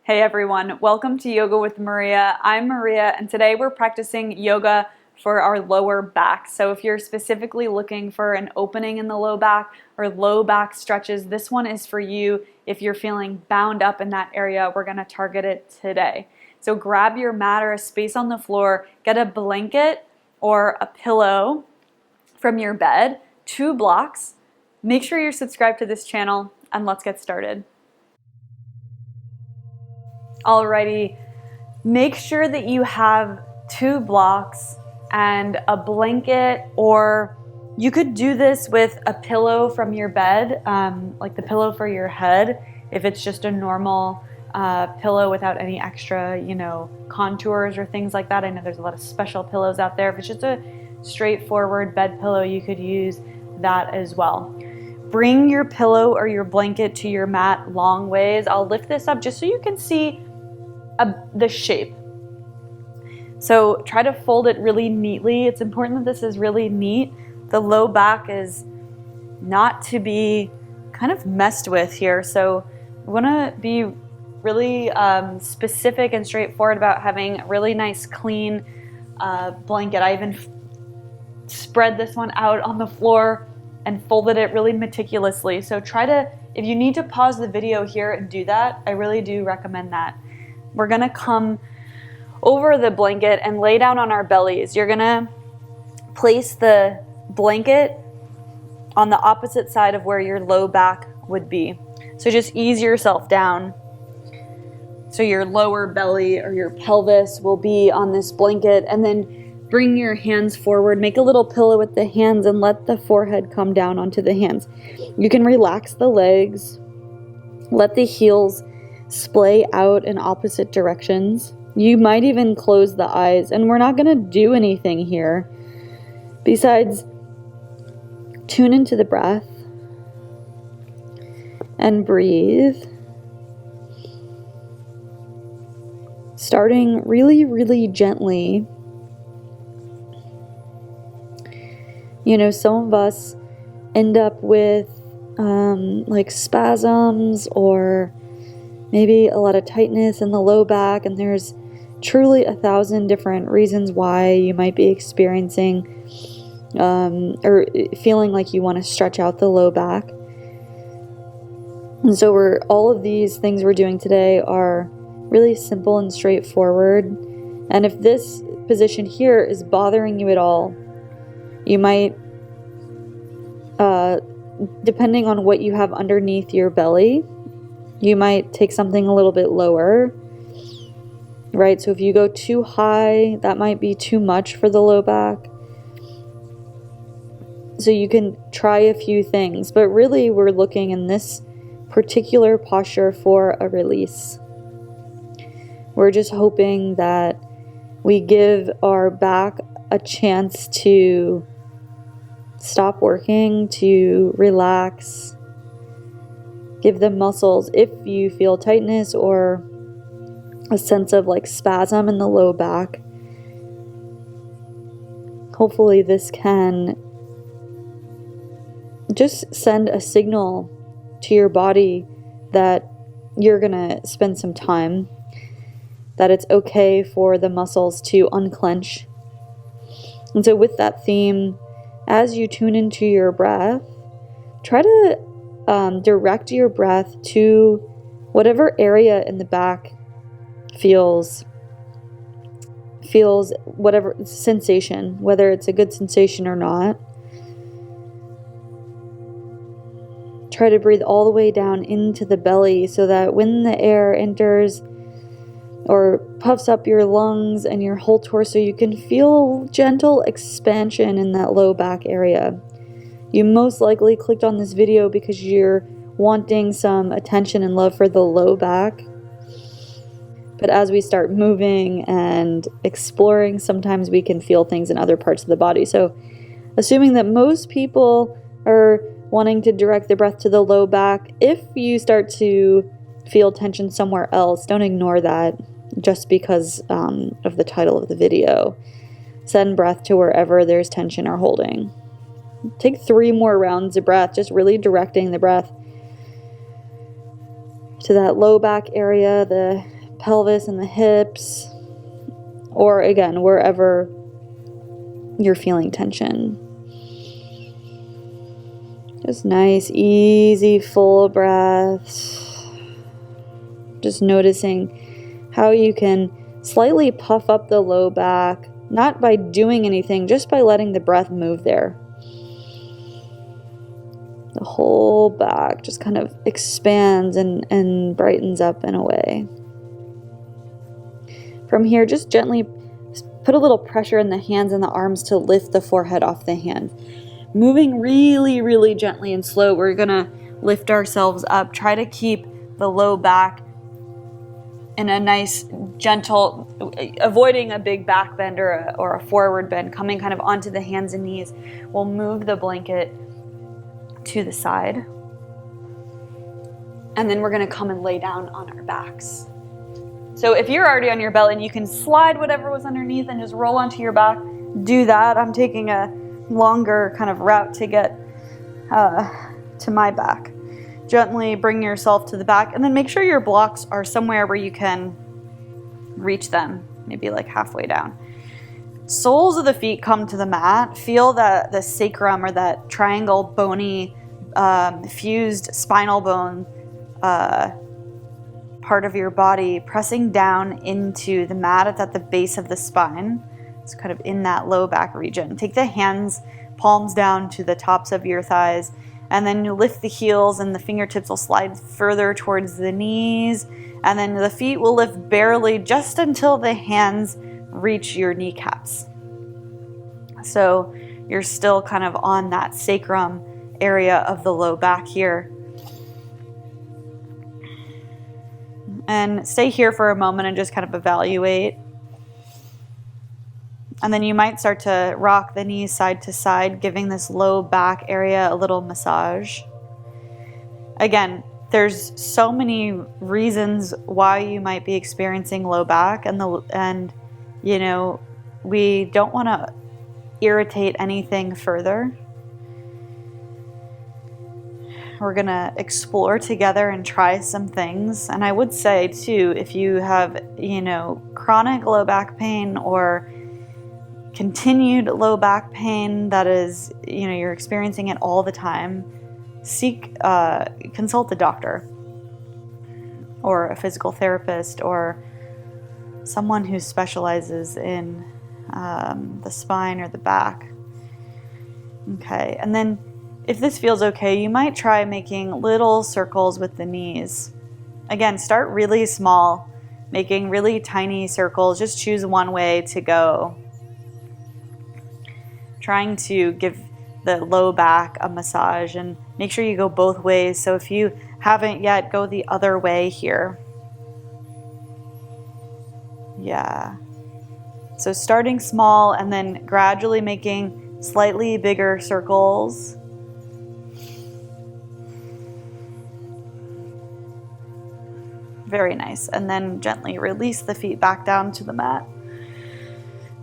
Hey everyone, welcome to Yoga with Maria. I'm Maria and today we're practicing yoga for our lower back. So if you're specifically looking for an opening in the low back or low back stretches, this one is for you. If you're feeling bound up in that area, we're going to target it today. So grab your mat or a space on the floor, get a blanket or a pillow from your bed, 2 blocks. Make sure you're subscribed to this channel and let's get started. Alrighty, make sure that you have 2 blocks and a blanket, or you could do this with a pillow from your bed, like the pillow for your head, if it's just a normal pillow without any extra, contours or things like that. I know there's a lot of special pillows out there. If it's just a straightforward bed pillow, you could use that as well. Bring your pillow or your blanket to your mat long ways. I'll lift this up just so you can see the shape. So try to fold it really neatly. It's important that this is really neat. The low back is not to be kind of messed with here. So we want to be really specific and straightforward about having a really nice clean blanket. I even spread this one out on the floor and folded it really meticulously. So try to, if you need to pause the video here and do that, I really do recommend that. We're gonna come over the blanket and lay down on our bellies. You're gonna place the blanket on the opposite side of where your low back would be. So just ease yourself down. So your lower belly or your pelvis will be on this blanket, and then bring your hands forward. Make a little pillow with the hands and let the forehead come down onto the hands. You can relax the legs. Let the heels splay out in opposite directions. You might even close the eyes, and we're not going to do anything here besides tune into the breath and breathe. Starting really, really gently. Some of us end up with like spasms or maybe a lot of tightness in the low back, and there's truly 1,000 different reasons why you might be experiencing or feeling like you want to stretch out the low back. And so all of these things we're doing today are really simple and straightforward. And if this position here is bothering you at all, you might, depending on what you have underneath your belly, you might take something a little bit lower, right? So if you go too high, that might be too much for the low back. So you can try a few things, but really we're looking in this particular posture for a release. We're just hoping that we give our back a chance to stop working, to relax. Give the muscles, if you feel tightness or a sense of like spasm in the low back, hopefully this can just send a signal to your body that you're gonna spend some time, that it's okay for the muscles to unclench. And so with that theme, as you tune into your breath, try to direct your breath to whatever area in the back feels whatever sensation, whether it's a good sensation or not. Try to breathe all the way down into the belly so that when the air enters or puffs up your lungs and your whole torso, you can feel gentle expansion in that low back area. You most likely clicked on this video because you're wanting some attention and love for the low back. But as we start moving and exploring, sometimes we can feel things in other parts of the body. So assuming that most people are wanting to direct the breath to the low back, if you start to feel tension somewhere else, don't ignore that just because of the title of the video. Send breath to wherever there's tension or holding. Take 3 more rounds of breath, just really directing the breath to that low back area, the pelvis and the hips, or again, wherever you're feeling tension. Just nice, easy, full breaths. Just noticing how you can slightly puff up the low back, not by doing anything, just by letting the breath move there. The whole back just kind of expands and brightens up in a way. From here, just gently put a little pressure in the hands and the arms to lift the forehead off the hands. Moving really, really gently and slow, we're gonna lift ourselves up. Try to keep the low back in a nice, gentle, avoiding a big back bend or a forward bend, coming kind of onto the hands and knees. We'll move the blanket to the side. And then we're gonna come and lay down on our backs. So if you're already on your belly and you can slide whatever was underneath and just roll onto your back, do that. I'm taking a longer kind of route to get to my back. Gently bring yourself to the back, and then make sure your blocks are somewhere where you can reach them, maybe like halfway down. Soles of the feet come to the mat. Feel that the sacrum, or that triangle bony fused spinal bone part of your body pressing down into the mat. It's at the base of the spine. It's kind of in that low back region. Take the hands, palms down to the tops of your thighs, and then you lift the heels and the fingertips will slide further towards the knees, and then the feet will lift barely just until the hands reach your kneecaps. So you're still kind of on that sacrum area of the low back here. And stay here for a moment and just kind of evaluate. And then you might start to rock the knees side to side, giving this low back area a little massage. Again, there's so many reasons why you might be experiencing low back, and you know, we don't want to irritate anything further. We're going to explore together and try some things. And I would say too, if you have, chronic low back pain or continued low back pain that is, you're experiencing it all the time, consult a doctor or a physical therapist or someone who specializes in the spine or the back. Okay, and then if this feels okay, you might try making little circles with the knees. Again, start really small, making really tiny circles. Just choose one way to go. Trying to give the low back a massage, and make sure you go both ways. So if you haven't yet, go the other way here. Yeah. So starting small and then gradually making slightly bigger circles. Very nice. And then gently release the feet back down to the mat.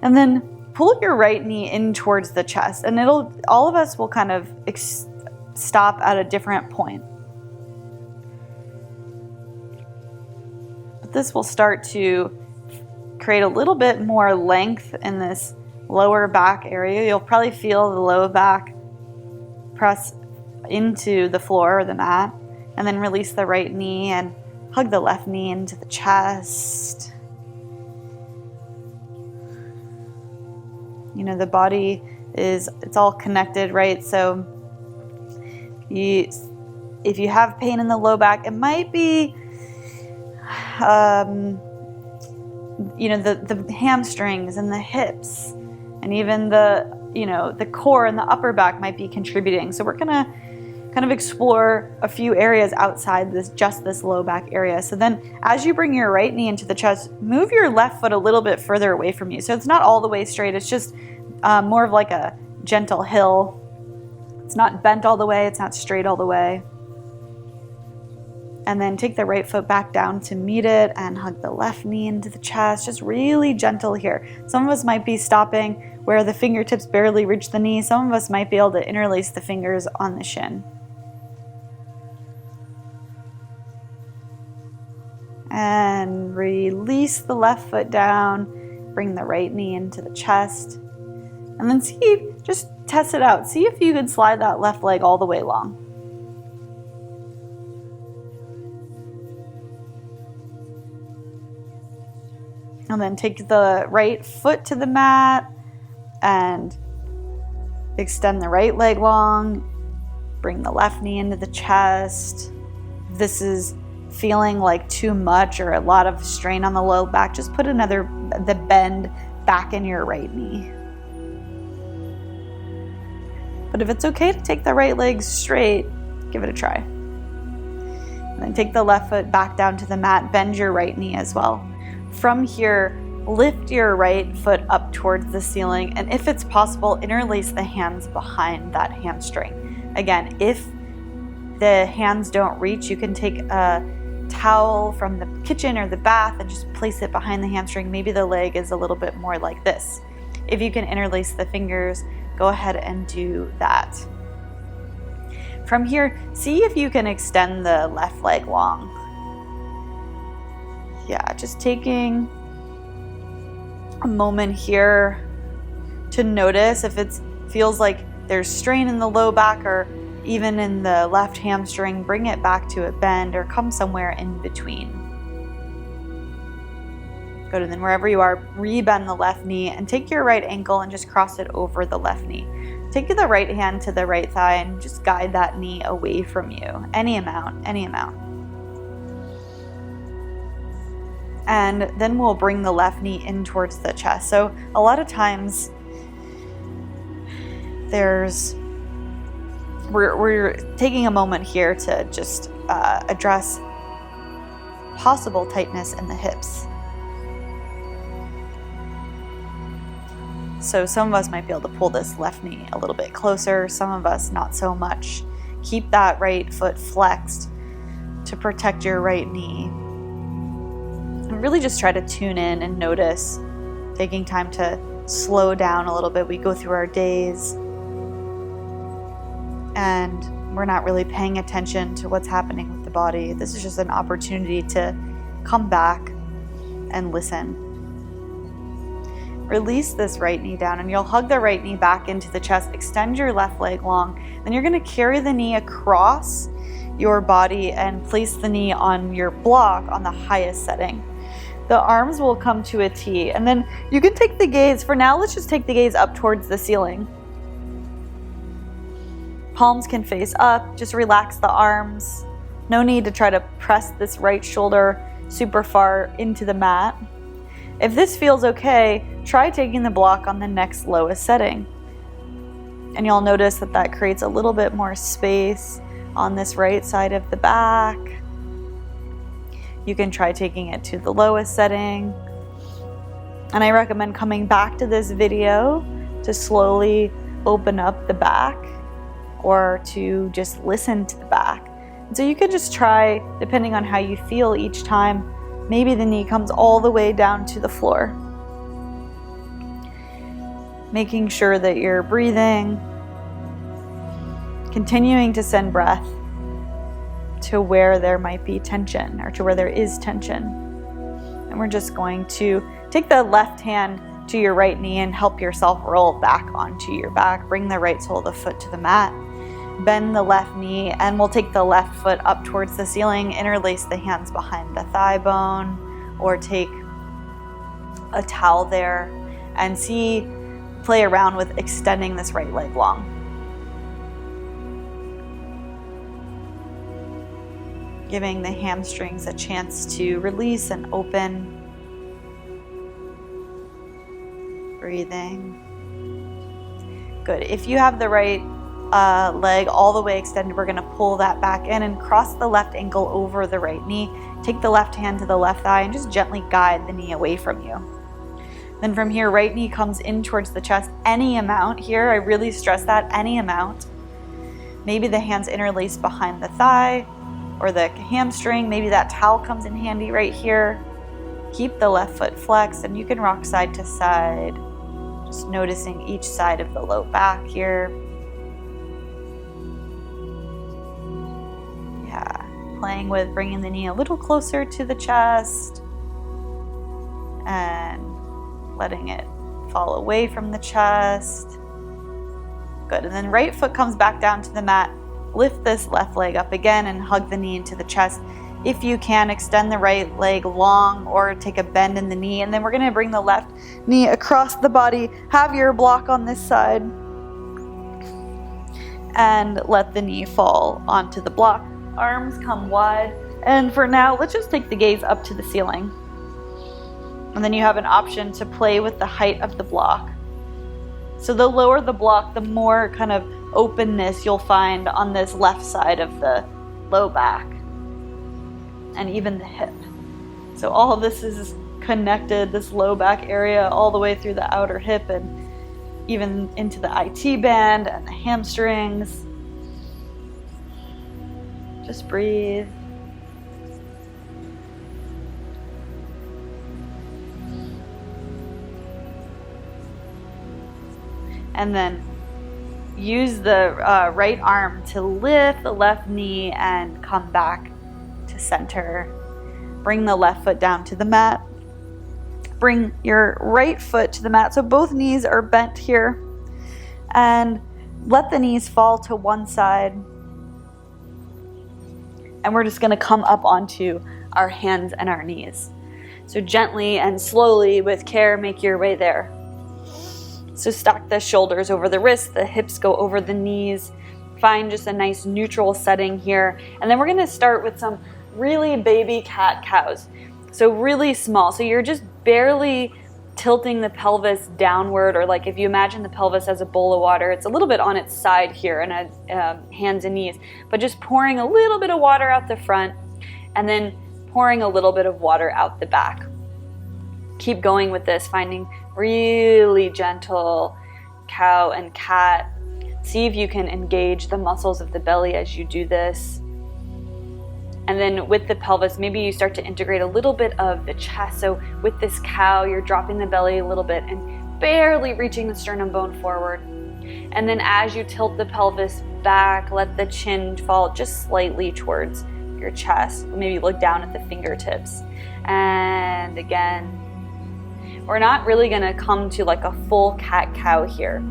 And then pull your right knee in towards the chest. And all of us will kind of stop at a different point. But this will start to create a little bit more length in this lower back area. You'll probably feel the low back press into the floor or the mat. And then release the right knee and hug the left knee into the chest. The body it's all connected, right? So if you have pain in the low back, it might be, the hamstrings and the hips, and even the core and the upper back might be contributing. So we're gonna kind of explore a few areas outside this low back area. So then as you bring your right knee into the chest, move your left foot a little bit further away from you. So it's not all the way straight. It's just more of like a gentle hill. It's not bent all the way. It's not straight all the way. And then take the right foot back down to meet it and hug the left knee into the chest. Just really gentle here. Some of us might be stopping where the fingertips barely reach the knee. Some of us might be able to interlace the fingers on the shin. And release the left foot down. Bring the right knee into the chest. And then see, just test it out. See if you can slide that left leg all the way long. And then take the right foot to the mat and extend the right leg long. Bring the left knee into the chest. If this is feeling like too much or a lot of strain on the low back, just put the bend back in your right knee. But if it's okay to take the right leg straight, give it a try. And then take the left foot back down to the mat, bend your right knee as well. From here, lift your right foot up towards the ceiling, and if it's possible, interlace the hands behind that hamstring. Again, if the hands don't reach, you can take a towel from the kitchen or the bath and just place it behind the hamstring. Maybe the leg is a little bit more like this. If you can interlace the fingers, go ahead and do that. From here, see if you can extend the left leg long. Yeah, just taking a moment here to notice if it feels like there's strain in the low back or even in the left hamstring. Bring it back to a bend or come somewhere in between. Good, and then wherever you are, re-bend the left knee and take your right ankle and just cross it over the left knee. Take the right hand to the right thigh and just guide that knee away from you. Any amount. And then we'll bring the left knee in towards the chest. So a lot of times we're taking a moment here to just address possible tightness in the hips. So some of us might be able to pull this left knee a little bit closer, some of us not so much. Keep that right foot flexed to protect your right knee. And really just try to tune in and notice, taking time to slow down a little bit. We go through our days and we're not really paying attention to what's happening with the body. This is just an opportunity to come back and listen. Release this right knee down and you'll hug the right knee back into the chest. Extend your left leg long. Then you're going to carry the knee across your body and place the knee on your block on the highest setting. The arms will come to a T, and then you can take the gaze. For now, let's just take the gaze up towards the ceiling. Palms can face up. Just relax the arms. No need to try to press this right shoulder super far into the mat. If this feels okay, try taking the block on the next lowest setting. And you'll notice that creates a little bit more space on this right side of the back. You can try taking it to the lowest setting. And I recommend coming back to this video to slowly open up the back or to just listen to the back. And so you could just try, depending on how you feel each time, maybe the knee comes all the way down to the floor. Making sure that you're breathing, continuing to send breath to where there might be tension or to where there is tension. And we're just going to take the left hand to your right knee and help yourself roll back onto your back. Bring the right sole of the foot to the mat. Bend the left knee and we'll take the left foot up towards the ceiling. Interlace the hands behind the thigh bone or take a towel there and play around with extending this right leg long. Giving the hamstrings a chance to release and open. Breathing. Good. If you have the right leg all the way extended, we're going to pull that back in and cross the left ankle over the right knee. Take the left hand to the left thigh and just gently guide the knee away from you. Then from here, right knee comes in towards the chest. Any amount here, I really stress that, any amount. Maybe the hands interlace behind the thigh or the hamstring. Maybe that towel comes in handy right here. Keep the left foot flexed and you can rock side to side. Just noticing each side of the low back here. Yeah, playing with bringing the knee a little closer to the chest and letting it fall away from the chest. Good, and then right foot comes back down to the mat. Lift this left leg up again and hug the knee into the chest. If you can, extend the right leg long or take a bend in the knee. And then we're gonna bring the left knee across the body. Have your block on this side. And let the knee fall onto the block. Arms come wide. And for now, let's just take the gaze up to the ceiling. And then you have an option to play with the height of the block. So the lower the block, the more kind of openness you'll find on this left side of the low back and even the hip. So all of this is connected, this low back area, all the way through the outer hip and even into the IT band and the hamstrings. Just breathe. And then use the right arm to lift the left knee and come back to center. Bring the left foot down to the mat. Bring your right foot to the mat so both knees are bent here. And let the knees fall to one side. And we're just going to come up onto our hands and our knees. So gently and slowly with care, make your way there. So stack the shoulders over the wrists, the hips go over the knees. Find just a nice neutral setting here. And then we're gonna start with some really baby cat-cows. So really small. So you're just barely tilting the pelvis downward, or like if you imagine the pelvis as a bowl of water, it's a little bit on its side here and hands and knees, but just pouring a little bit of water out the front and then pouring a little bit of water out the back. Keep going with this, finding really gentle cow and cat. See if you can engage the muscles of the belly as you do this. And then with the pelvis, maybe you start to integrate a little bit of the chest. So with this cow, you're dropping the belly a little bit and barely reaching the sternum bone forward. And then as you tilt the pelvis back, let the chin fall just slightly towards your chest. Maybe look down at the fingertips. And again, we're not really gonna come to like a full cat-cow here.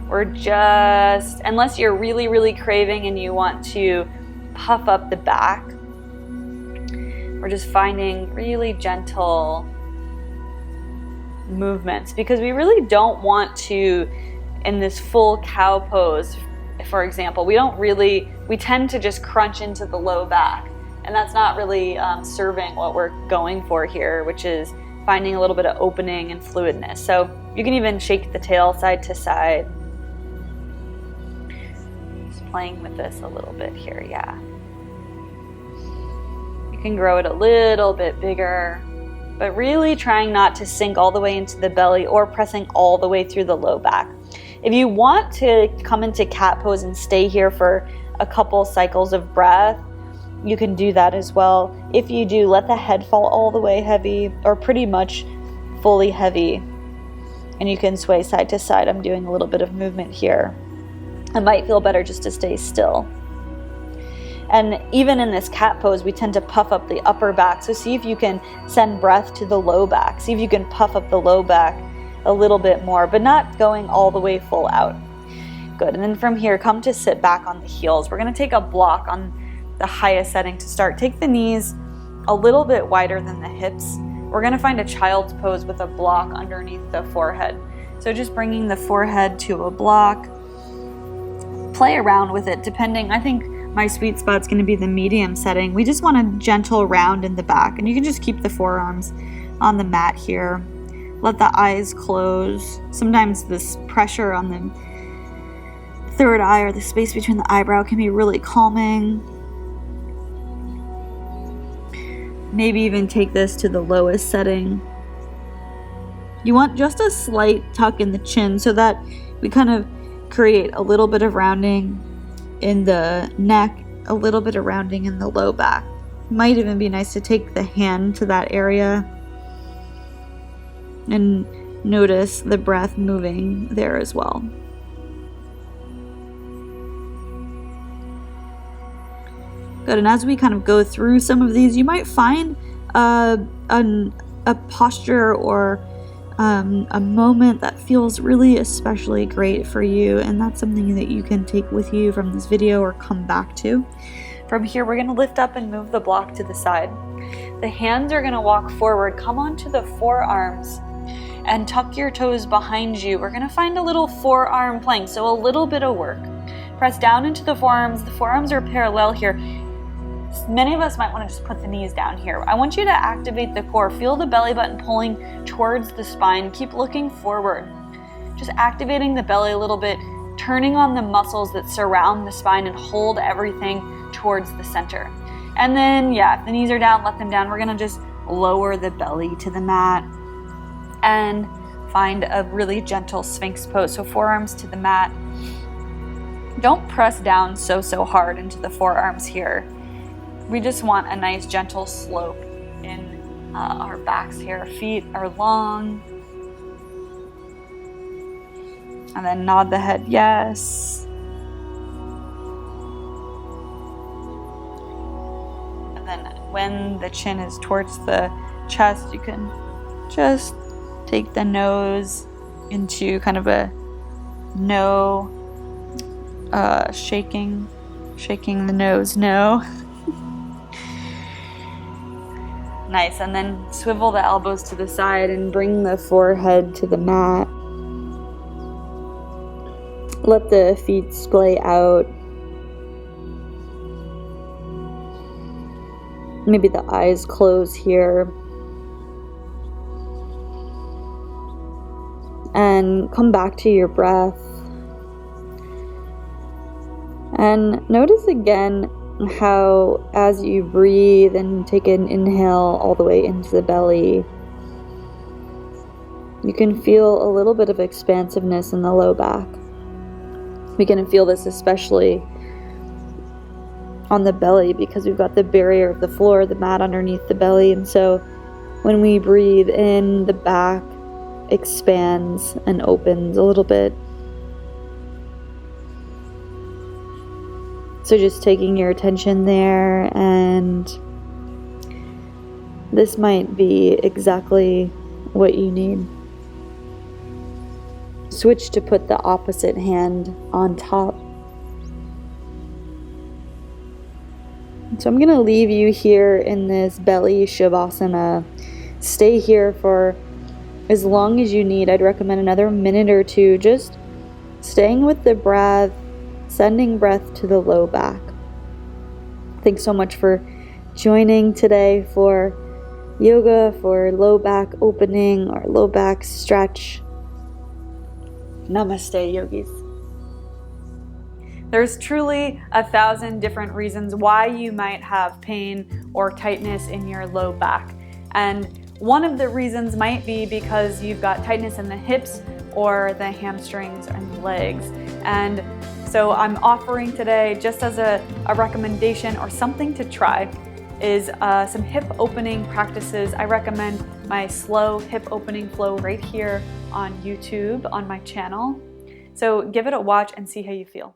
We're just, unless you're really, really craving and you want to puff up the back, we're just finding really gentle movements, because we really don't want to, in this full cow pose, for example, we tend to just crunch into the low back, and that's not really serving what we're going for here, which is finding a little bit of opening and fluidness. So you can even shake the tail side to side. Just playing with this a little bit here, yeah. You can grow it a little bit bigger, but really trying not to sink all the way into the belly or pressing all the way through the low back. If you want to come into cat pose and stay here for a couple cycles of breath, you can do that as well. If you do, let the head fall all the way heavy, or pretty much fully heavy. And you can sway side to side. I'm doing a little bit of movement here. It might feel better just to stay still. And even in this cat pose, we tend to puff up the upper back. So see if you can send breath to the low back. See if you can puff up the low back a little bit more, but not going all the way full out. Good. And then from here, come to sit back on the heels. We're going to take a block on the highest setting to start. Take the knees a little bit wider than the hips. We're going to find a child's pose with a block underneath the forehead. So just bringing the forehead to a block. Play around with it depending. I think my sweet spot's going to be the medium setting. We just want a gentle round in the back, and you can just keep the forearms on the mat here. Let the eyes close. Sometimes this pressure on the third eye or the space between the eyebrow can be really calming. Maybe even take this to the lowest setting. You want just a slight tuck in the chin so that we kind of create a little bit of rounding in the neck, a little bit of rounding in the low back. Might even be nice to take the hand to that area and notice the breath moving there as well. Good, and as we kind of go through some of these, you might find a posture or a moment that feels really especially great for you, and that's something that you can take with you from this video or come back to. From here, we're going to lift up and move the block to the side. The hands are going to walk forward, come onto the forearms, and tuck your toes behind you. We're going to find a little forearm plank, so a little bit of work. Press down into the forearms. The forearms are parallel here. Many of us might want to just put the knees down here. I want you to activate the core. Feel the belly button pulling towards the spine. Keep looking forward. Just activating the belly a little bit, turning on the muscles that surround the spine and hold everything towards the center. And then, yeah, if the knees are down, let them down. We're going to just lower the belly to the mat and find a really gentle Sphinx pose. So forearms to the mat. Don't press down so hard into the forearms here. We just want a nice gentle slope in our backs here. Feet are long. And then nod the head, yes. And then when the chin is towards the chest, you can just take the nose into kind of a no, shaking the nose, no. Nice, and then swivel the elbows to the side and bring the forehead to the mat. Let the feet splay out. Maybe the eyes close here. And come back to your breath. And notice again how as you breathe and take an inhale all the way into the belly, you can feel a little bit of expansiveness in the low back. We can feel this especially on the belly because we've got the barrier of the floor, the mat underneath the belly, and so when we breathe in, the back expands and opens a little bit. So just taking your attention there, and this might be exactly what you need. Switch to put the opposite hand on top. So I'm going to leave you here in this belly Shavasana. Stay here for as long as you need. I'd recommend another minute or two, just staying with the breath, sending breath to the low back. Thanks so much for joining today for yoga, for low back opening or low back stretch. Namaste, yogis. There's truly 1,000 different reasons why you might have pain or tightness in your low back. And one of the reasons might be because you've got tightness in the hips or the hamstrings and legs. And so I'm offering today, just as a recommendation or something to try, is some hip opening practices. I recommend my slow hip opening flow right here on YouTube on my channel. So give it a watch and see how you feel.